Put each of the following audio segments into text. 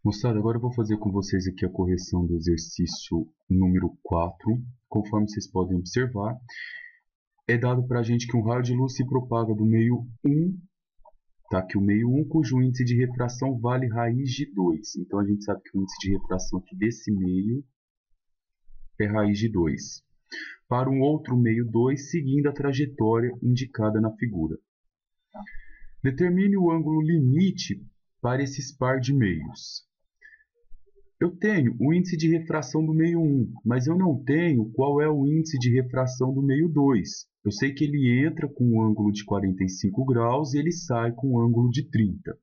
Moçada, agora eu vou fazer com vocês aqui a correção do exercício número 4. Conforme vocês podem observar, é dado para a gente que um raio de luz se propaga do meio 1, tá? Aqui o meio 1, cujo índice de refração vale raiz de 2. Então a gente sabe que o índice de refração aqui desse meio é raiz de 2. Para um outro meio 2, seguindo a trajetória indicada na figura. Determine o ângulo limite para esses par de meios. Eu tenho o índice de refração do meio 1, mas eu não tenho qual é o índice de refração do meio 2. Eu sei que ele entra com um ângulo de 45 graus e ele sai com um ângulo de 30.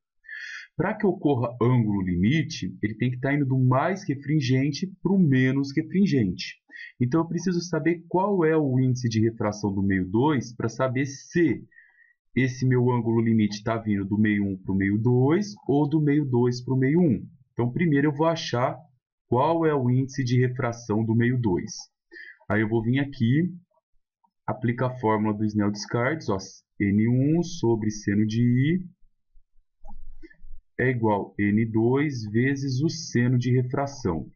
Para que ocorra ângulo limite, ele tem que estar indo do mais refringente para o menos refringente. Então eu preciso saber qual é o índice de refração do meio 2 para saber se esse meu ângulo limite está vindo do meio 1 para o meio 2 ou do meio 2 para o meio 1. Então, primeiro eu vou achar qual é o índice de refração do meio 2. Aí eu vou vir aqui, aplicar a fórmula do Snell-Descartes, N1 sobre seno de I é igual a N2 vezes o seno de refração.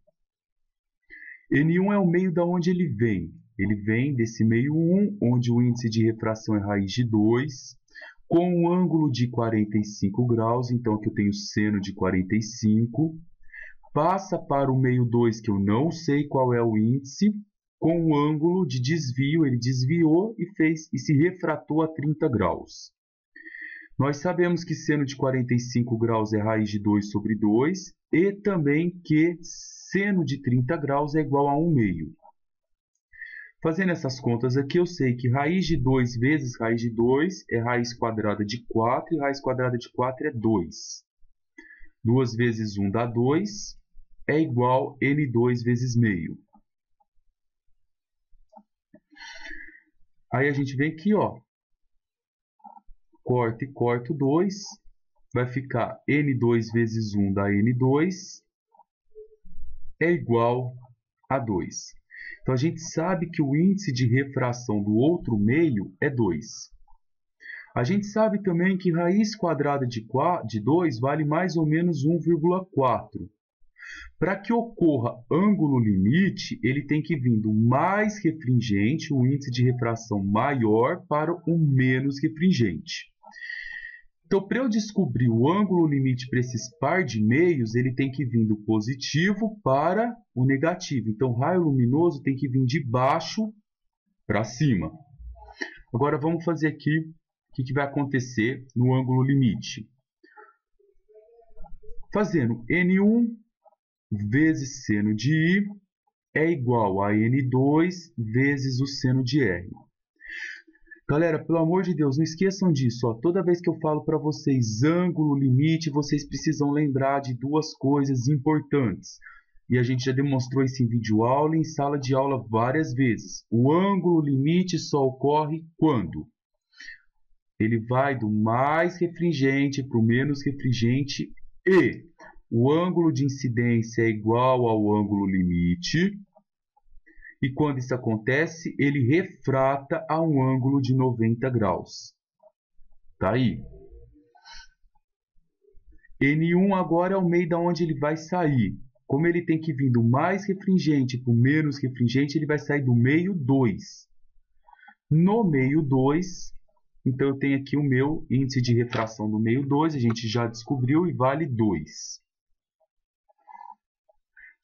N1 é o meio da onde ele vem. Ele vem desse meio 1, onde o índice de refração é raiz de 2, com um ângulo de 45 graus, então aqui eu tenho seno de 45, passa para o meio 2, que eu não sei qual é o índice, com um ângulo de desvio, ele desviou e se refratou a 30 graus. Nós sabemos que seno de 45 graus é raiz de 2 sobre 2, e também que seno de 30 graus é igual a 1 meio. Fazendo essas contas aqui, eu sei que raiz de 2 vezes raiz de 2 é raiz quadrada de 4, e raiz quadrada de 4 é 2. 2 vezes 1 dá 2, é igual a N2 vezes meio. Aí a gente vem aqui, ó, corta e corta o 2, vai ficar N2 vezes 1 dá N2, é igual a 2. Então, a gente sabe que o índice de refração do outro meio é 2. A gente sabe também que raiz quadrada de 2 vale mais ou menos 1,4. Para que ocorra ângulo limite, ele tem que vir do mais refringente, o índice de refração maior, para o menos refringente. Então, para eu descobrir o ângulo limite para esses par de meios, ele tem que vir do positivo para o negativo. Então, o raio luminoso tem que vir de baixo para cima. Agora, vamos fazer aqui o que vai acontecer no ângulo limite. Fazendo N1 vezes seno de I é igual a N2 vezes o seno de R. Galera, pelo amor de Deus, não esqueçam disso. Ó. Toda vez que eu falo para vocês ângulo limite, vocês precisam lembrar de duas coisas importantes. E a gente já demonstrou isso em videoaula e em sala de aula várias vezes. O ângulo limite só ocorre quando? Ele vai do mais refringente para o menos refringente e o ângulo de incidência é igual ao ângulo limite. E quando isso acontece, ele refrata a um ângulo de 90 graus. Tá aí. N1 agora é o meio da onde ele vai sair. Como ele tem que vir do mais refringente para o menos refringente, ele vai sair do meio 2. No meio 2, então eu tenho aqui o meu índice de refração do meio 2, a gente já descobriu e vale 2.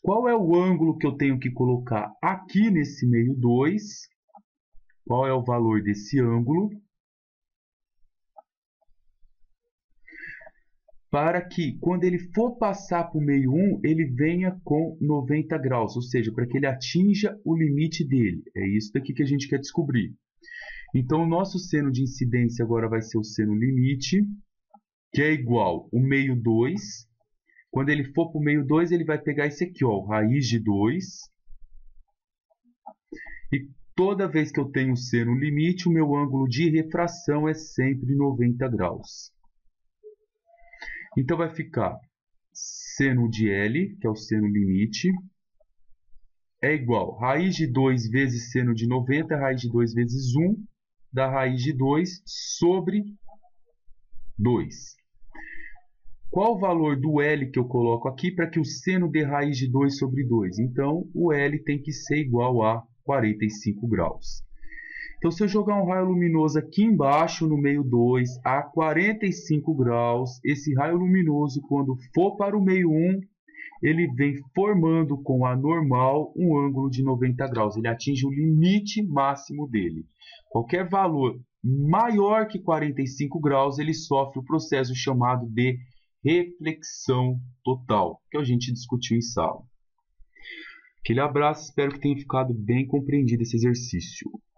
Qual é o ângulo que eu tenho que colocar aqui nesse meio 2? Qual é o valor desse ângulo? Para que, quando ele for passar para o meio 1, ele venha com 90 graus, ou seja, para que ele atinja o limite dele. É isso daqui que a gente quer descobrir. Então, o nosso seno de incidência agora vai ser o seno limite, que é igual ao meio 2. Quando ele for para o meio 2, ele vai pegar esse aqui, ó, raiz de 2. E toda vez que eu tenho seno limite, o meu ângulo de refração é sempre 90 graus. Então, vai ficar seno de L, que é o seno limite, é igual a raiz de 2 vezes seno de 90, raiz de 2 vezes 1, dá raiz de 2 sobre 2. qual o valor do L que eu coloco aqui para que o seno dê raiz de 2 sobre 2? Então, o L tem que ser igual a 45 graus. Então, se eu jogar um raio luminoso aqui embaixo, no meio 2, a 45 graus, esse raio luminoso, quando for para o meio 1, ele vem formando com a normal um ângulo de 90 graus. Ele atinge o limite máximo dele. Qualquer valor maior que 45 graus, ele sofre o processo chamado de reflexão total, que a gente discutiu em sala. Aquele abraço, espero que tenha ficado bem compreendido esse exercício.